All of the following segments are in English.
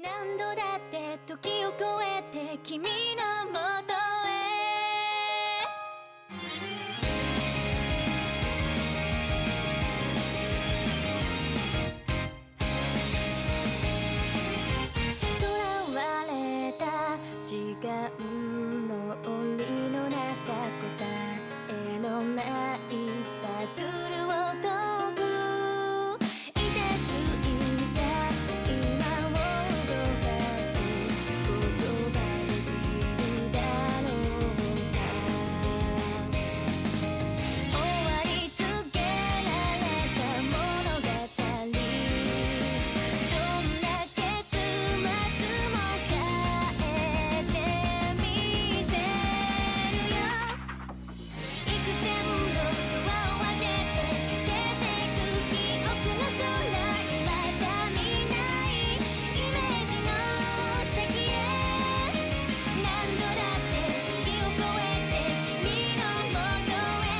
何度だって時を超えて君のもとへ囚われた時間の檻の中答えのないパズルを解く凍てついた今を動かすことができるだろうか終わりつけられた物語どんな結末も変えてみせるよ幾千のドアを開けて出てく記憶の空にまた見ないイメージの先へ何度だって時を超えて君のもとへ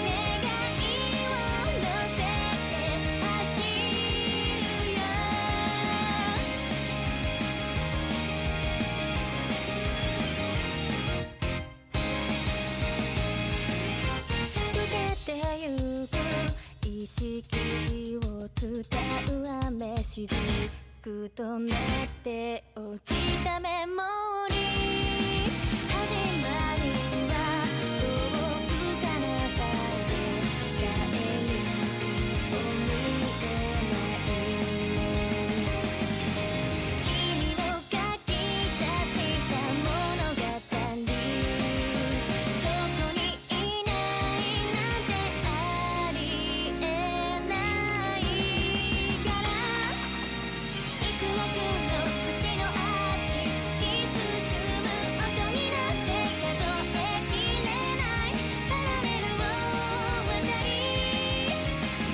願いを乗せて走るよ溶けてゆく意識を伝う雨しずくとなって落ちたメモリー始まりは遠く彼方で帰り道を見えない君の書き出した物語そこにいないなんてありえないから幾億の星のアーチ突き進む音になって数えきれないパラレルを渡り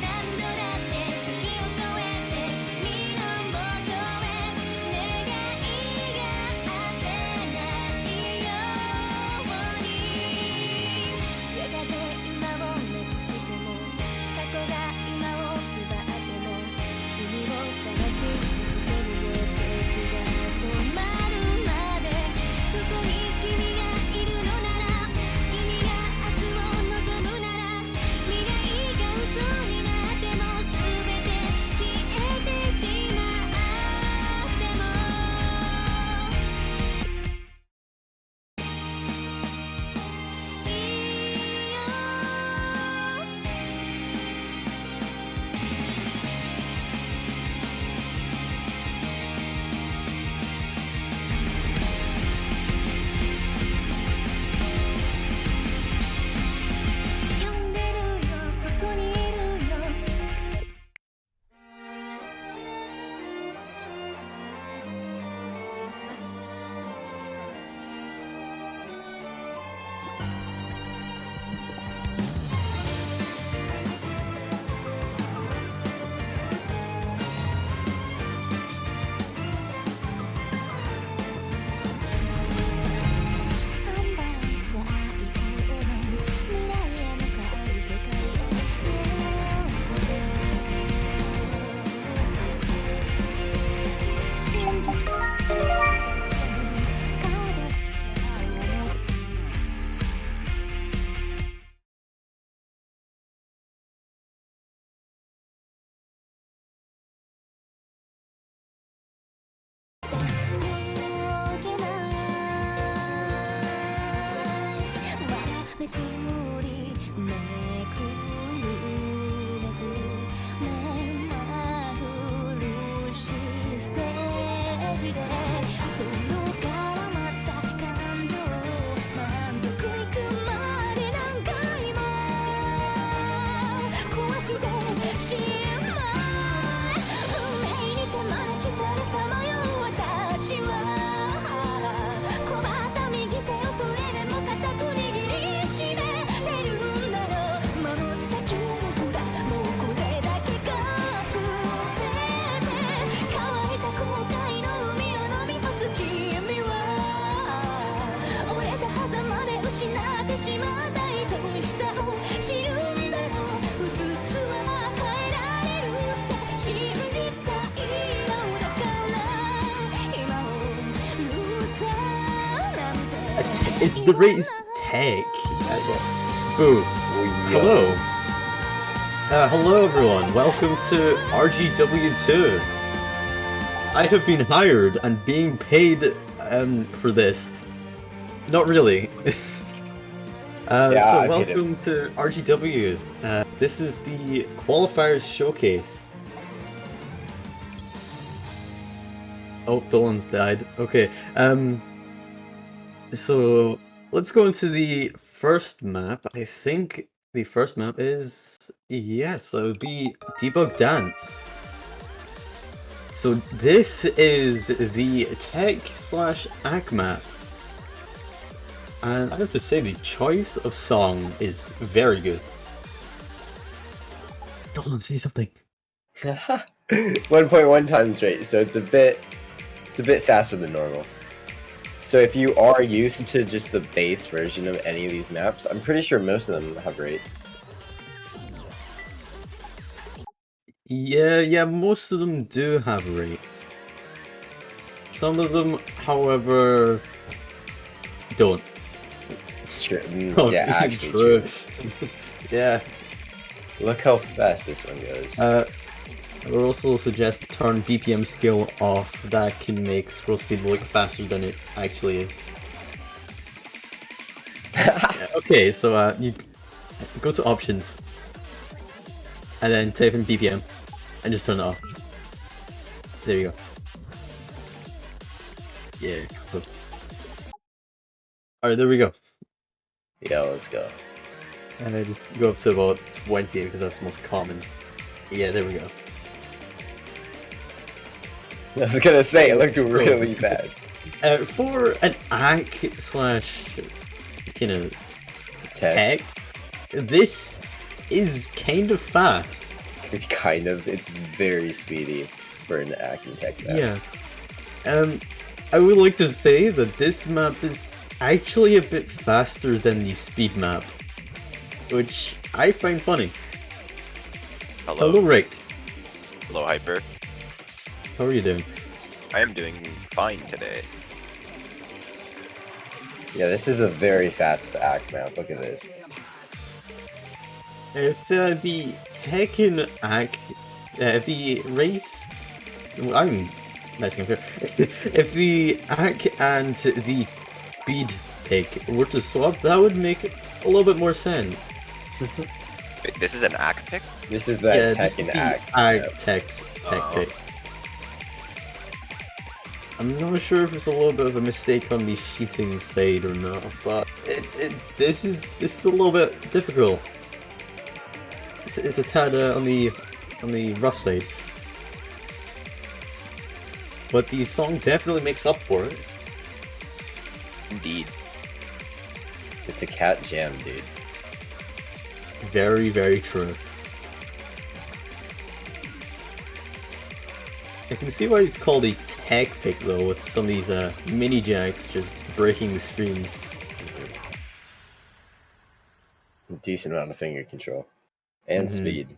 何度だって時を超えて君のもとへ願いが当てないようにやがて今を残しても過去が今を奪っても君を探し続けるよ時が止まるまでそこに君がいるのなら君が明日を望むなら未来が嘘になっても全て消えてしまってもいいよ呼んでるよここにいるよアンバランス愛への未来へ向かう世界へ目を閉せ真実を顔で動けないめくりめくるめく目まぐるしいステージでその絡まった感情満足いくまで何回も壊してしまう運命に手招きされさまよう私は困った右手をそれでも固く握りしめてるんだろう物自た記憶だもうこれだけが全て乾いた後悔の海を飲み干す君は折れた狭間で失ってしまった愛しさを知るんだろううつつは変えられるって信じたいのだから Is the race tech? Boo. Hello. Hello everyone. Welcome to RGW2. I have been hired and being paid for this. Not really. So welcome to RGW's. This is the Qualifiers showcase. Oh, Dolan's died. Okay. So let's go into the first map. I think the first map is yes, it would be Debug Dance. So this is the tech/AC map. And I have to say the choice of song is very good. Dolan, say something. 1.1 times rate, so it's a bit faster than normal. So if you are used to just the base version of any of these maps, I'm pretty sure most of them have rates. Yeah, most of them do have rates. Some of them, however, don't. True. Yeah, actually true. Yeah. Look how fast this one goes. I would also suggest turn BPM skill off. That can make scroll speed look faster than it actually is. Okay, so you go to options, and then type in BPM, and just turn it off. There you go. Yeah. Cool. All right, there we go. Yeah, let's go. And I just go up to about 20 because that's the most common. Yeah, there we go. I was gonna say, it looked really fast. For an AC/ kind of tech, this is kind of fast. It's very speedy for an AC and tech map. Yeah. I would like to say that this map is actually a bit faster than the speed map, which I find funny. Hello. Hello, Rick. Hello, Hyper. How are you doing? I am doing fine today. Yeah, this is a very fast AC map. Look at this. If the Tekken AC, if the race, I'm messing up here. If the AC and the speed pick were to swap, that would make a little bit more sense. Wait, this is an AC pick? This is the Tekken AC. Tech pick. I'm not sure if it's a little bit of a mistake on the cheating side or not, but this is a little bit difficult. It's a tad on the rough side, but the song definitely makes up for it. Indeed. It's a cat jam, dude. Very, very true. I can see why it's called a tech pick though, with some of these mini jacks just breaking the screens. Decent amount of finger control and speed.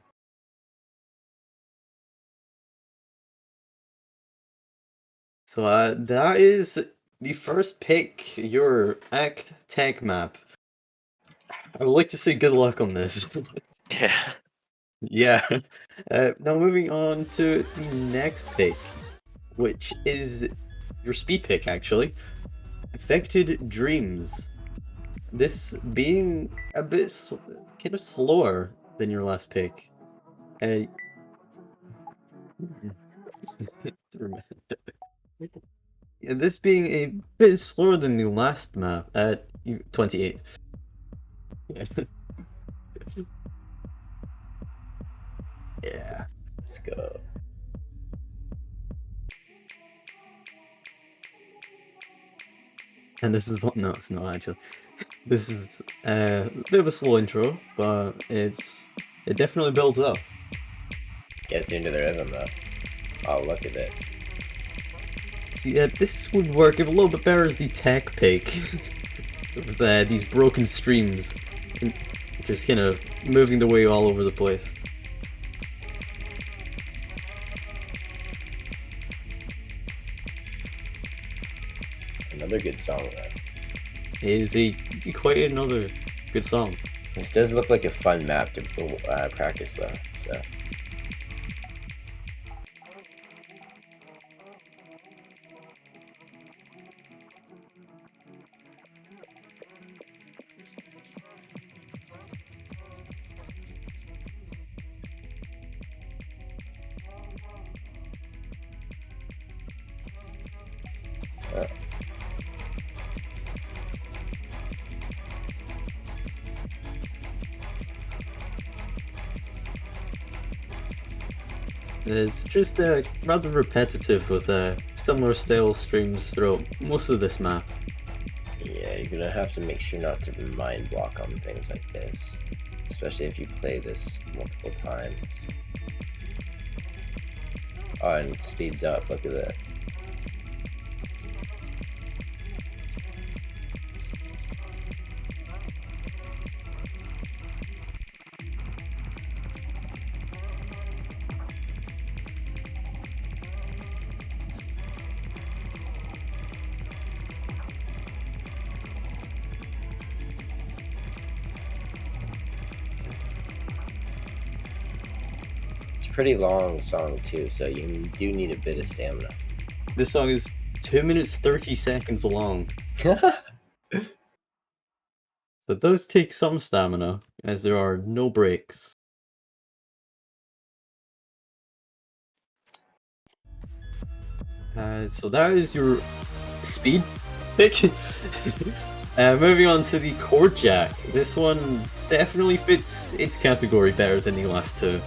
So that is the first pick, your act tech map. I would like to say good luck on this. Yeah. Yeah. Now moving on to the next pick, which is your speed pick actually. Affected Dreams. This being a bit kind of slower than your last pick. This being a bit slower than the last map at 28. Yeah. Let's go. And this is no, it's not actually. This is a bit of a slow intro, but it definitely builds up. Gets into the rhythm though. Oh, look at this. See, this would work a little bit better as the tech pick. With these broken streams, and just kind of moving the way all over the place. Another good song though. is quite another good song. This does look like a fun map to practice though, so. It's just rather repetitive with similar style streams throughout most of this map. Yeah, you're gonna have to make sure not to mind block on things like this, especially if you play this multiple times. Oh, and it speeds up. Look at that. Pretty long song too, so you do need a bit of stamina. This song is 2 minutes 30 seconds long. So it does take some stamina, as there are no breaks. So that is your speed pick. Moving on to the chord jack. This one definitely fits its category better than the last two.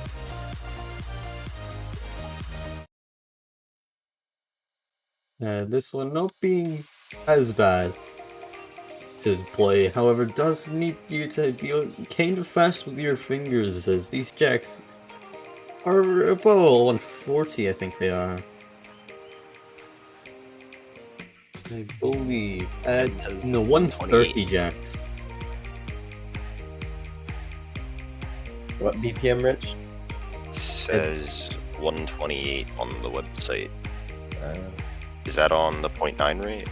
This one not being as bad to play, however, does need you to be kind of fast with your fingers, as these jacks are about 140, I think they are. I believe. No, 130 jacks. What BPM, Rich? It says 128 on the website. Uh, Is that on the 0.9 rate?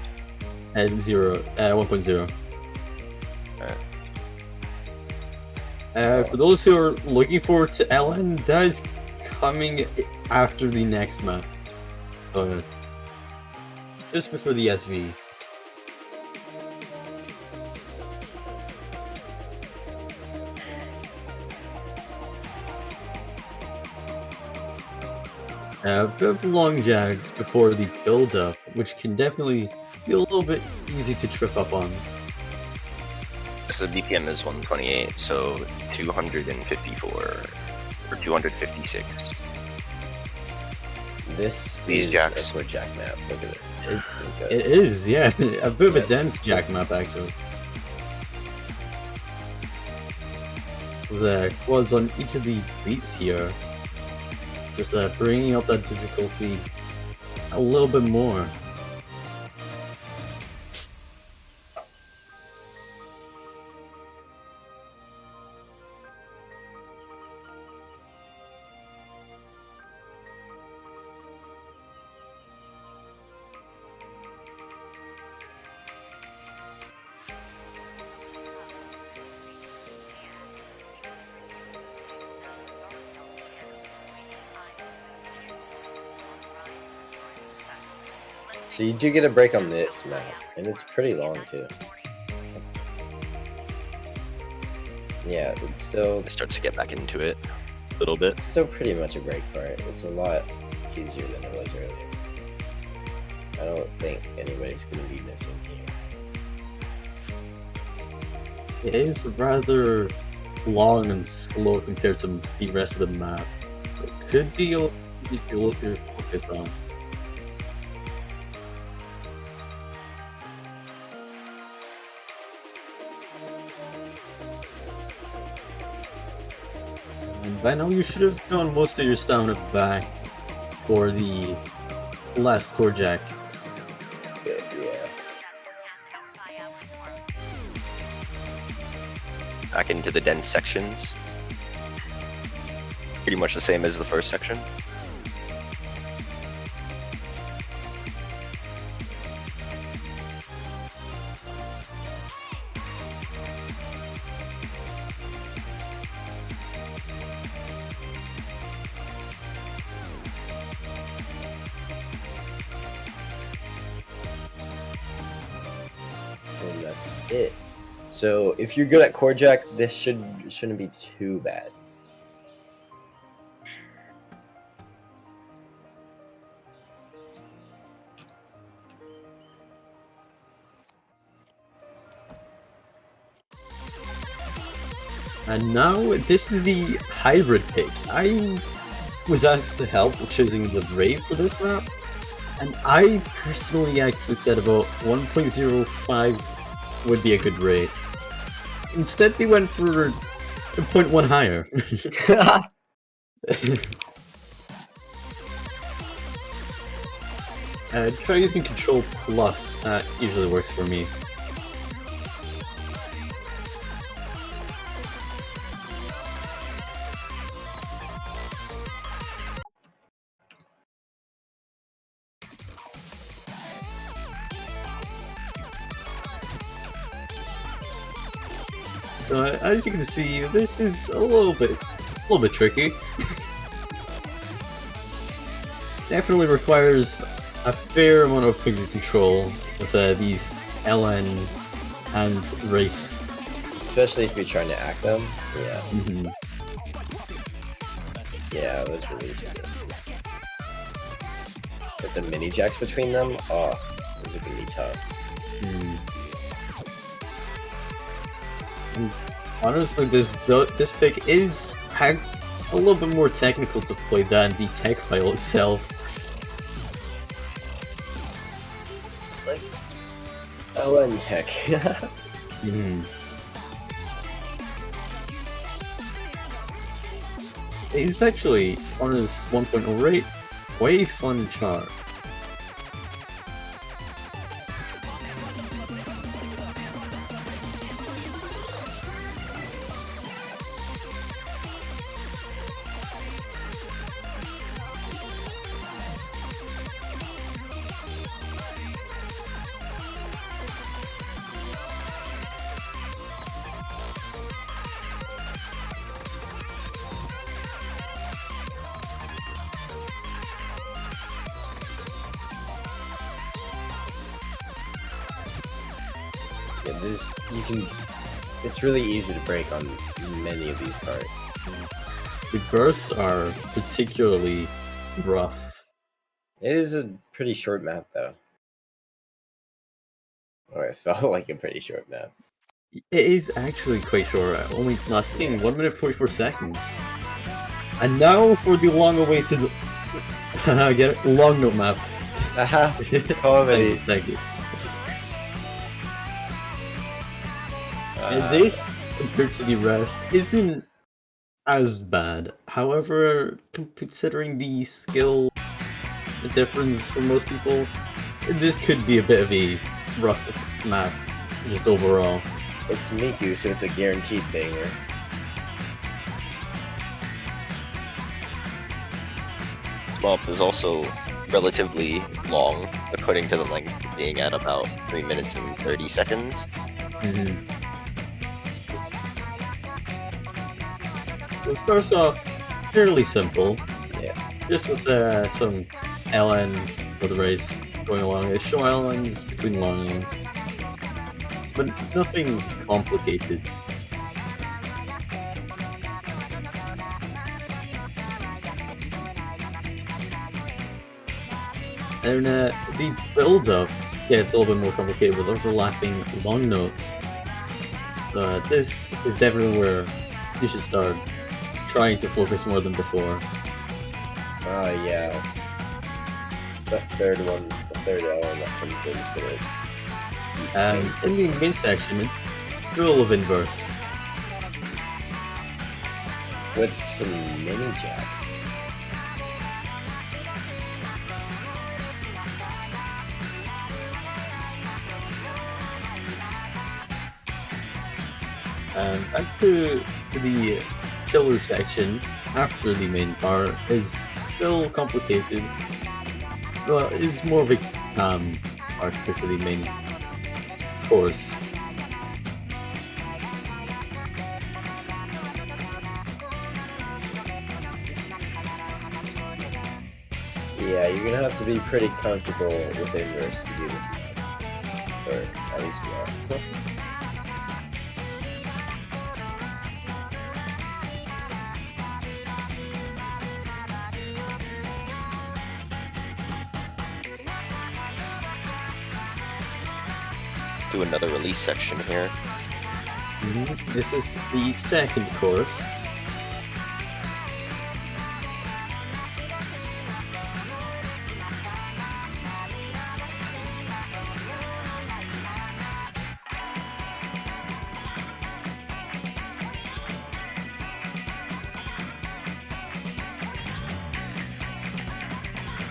At 1.0. For those who are looking forward to LN, that is coming after the next map. So, just before the SV. A bit of long jags before the build-up, which can definitely be a little bit easy to trip up on. So BPM is 128, so 254 or 256. this These is jacks. a chord jack map. Look at this. It is, yeah, a bit of a dense jack map actually. The quads on each of the beats here, just bringing up that difficulty a little bit more. So you do get a break on this map, and it's pretty long too. Yeah, it's still It starts to get back into it a little bit. it's still pretty much a break part. It's a lot easier than it was earlier. I don't think anybody's gonna be missing here. It is rather long and slow compared to the rest of the map. It could be a little if you look your focus on. And by now you should have gotten most of your stamina back for the last core jack. Yeah. Back into the dense sections. Pretty much the same as the first section. that's it. So if you're good at chord jack, this shouldn't be too bad. And now this is the hybrid pick. I was asked to help with choosing the Brave for this map, and I personally actually said about 1.05 would be a good rate. Instead, they went for a 0.1 higher. Try using Control Plus. That usually works for me. As you can see, this is a little bit tricky. Definitely requires a fair amount of finger control with these LN and race. Especially if you're trying to act them. Yeah. Mm-hmm. Yeah, it was really easy. With the mini jacks between them, oh, those are gonna be tough. And honestly, this pick is a little bit more technical to play than the tech file itself. It's like LN tech. It's actually, on his 1.0 rate, quite a fun chart. It's really easy to break on many of these cards. The bursts are particularly rough. It is a pretty short map, though. Or it felt like a pretty short map. It is actually quite short, only lasting 1 minute 44 seconds. And now for the long-awaited get it? Long note map. Haha, comedy. Thank you. This, compared to the rest, isn't as bad. However, considering the skill difference for most people, this could be a bit of a rough map, just overall. It's Miku, so it's a guaranteed banger. This map is also relatively long, according to the length being at about 3 minutes and 30 seconds. It starts off fairly simple, Yeah. just with some LN for the race going along. It's short LNs between long lanes, but nothing complicated. And the build-up gets a little bit more complicated with overlapping long notes. This is definitely where you should start trying to focus more than before. Oh, yeah. The third one, the third element that comes in is gonna... In the main section, it's full of inverse. With some mini jacks. Back to the killer section after the main part is still complicated, but is more of a part compared to the main course. Yeah, you're gonna have to be pretty comfortable with inverse to do this map. Or at least we are. do another release section here. This is the second course.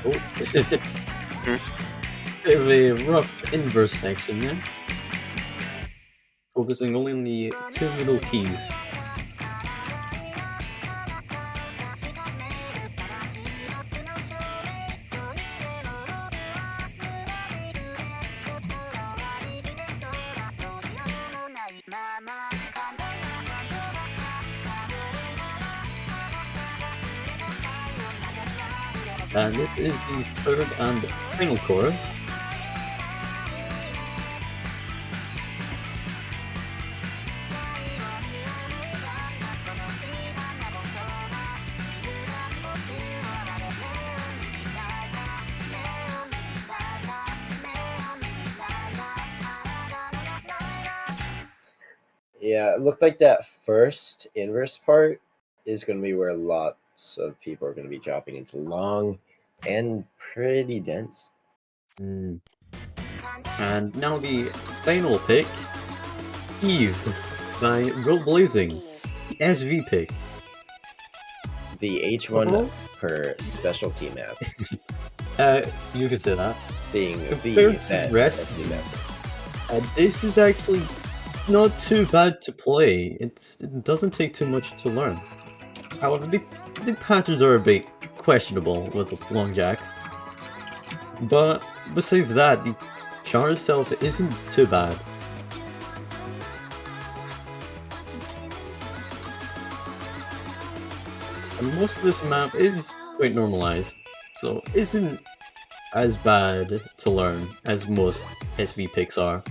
Oh. Bit of a rough inverse section there. Focusing only on the two middle keys. And this is the third and final chorus. Yeah, it looked like that first inverse part is going to be where lots of people are going to be dropping. It's long and pretty dense. And now the final pick, Eve by Road Blazing, the SV pick. The H1 per specialty map You could say that. being the Compared to best. the rest, of the best. This is actually not too bad to play. It doesn't take too much to learn. However, the patterns are a bit questionable with the long jacks. But besides that, the char itself isn't too bad. And most of this map is quite normalized, so isn't as bad to learn as most SV picks are.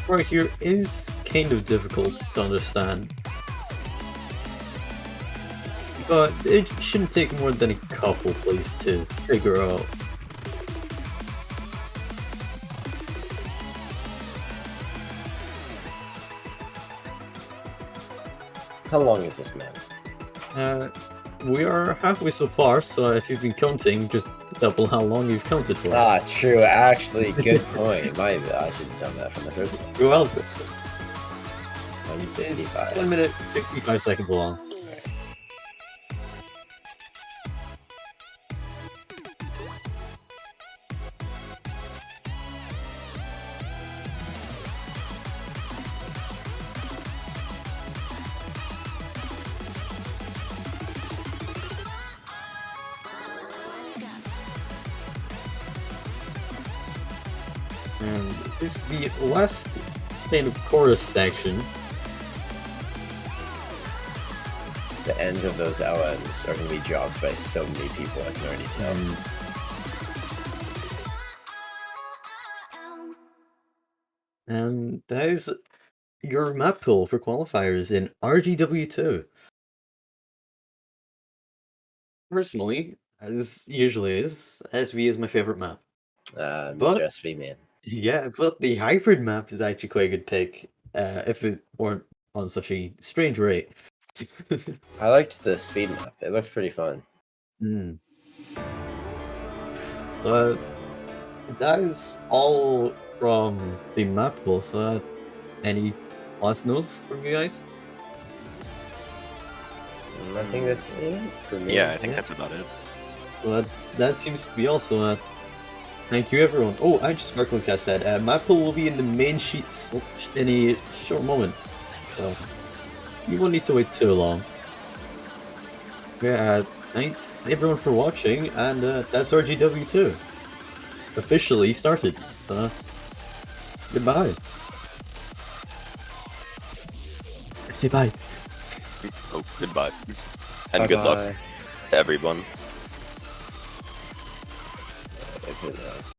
Right here is kind of difficult to understand, but it shouldn't take more than a couple plays to figure out. How long is this map? We are halfway so far, so if you've been counting, just double how long you've counted for. Ah, true. Actually, good point. I should have done that from the first. You're welcome. It's 55. 1 minute 55 seconds long. And this is the last kind of chorus section. The ends of those LMs are going to be dropped by so many people, I can already tell. And that is your map pool for qualifiers in RGW2. Personally, as usually is, SV is my favorite map. Mr. But- SV, man. Yeah, but the hybrid map is actually quite a good pick, if it weren't on such a strange rate. I liked the speed map. It looked pretty fun. But that is all from the map pool, so any last notes from you guys? I think that's it for me. Yeah, I think that's about it. Well, that seems to be also thank you everyone. Oh, I just Sparkling said, map pool will be in the main sheet in a short moment. So you won't need to wait too long. Yeah, thanks everyone for watching, and that's RGW2. Officially started, so goodbye. Say bye. Oh, goodbye. And good luck Bye-bye. to everyone. Good luck.